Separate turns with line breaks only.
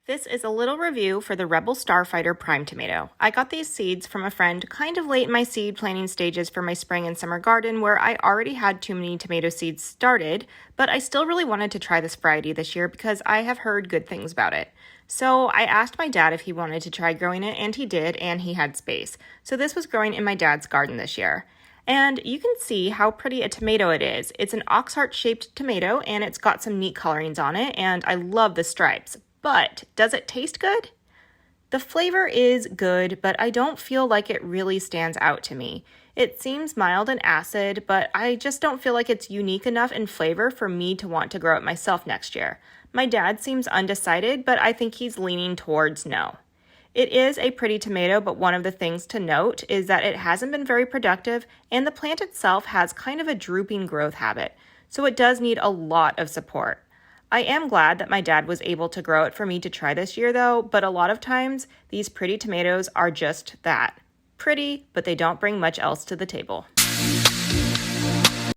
This is a little review for the Rebel Starfighter Prime Tomato. I got these seeds from a friend kind of late in my seed planting stages for my spring and summer garden where I already had too many tomato seeds started, but I still really wanted to try this variety this year because I have heard good things about it. So I asked my dad if he wanted to try growing it, and he did, and he had space. So this was growing in my dad's garden this year. And you can see how pretty a tomato it is. It's an ox-heart-shaped tomato, and it's got some neat colorings on it, and I love the stripes. But does it taste good? The flavor is good, but I don't feel like it really stands out to me. It seems mild and acid, but I just don't feel like it's unique enough in flavor for me to want to grow it myself next year. My dad seems undecided, but I think he's leaning towards no. It is a pretty tomato, but one of the things to note is that it hasn't been very productive, and the plant itself has kind of a drooping growth habit, so it does need a lot of support. I am glad that my dad was able to grow it for me to try this year though, but a lot of times these pretty tomatoes are just that. Pretty, but they don't bring much else to the table.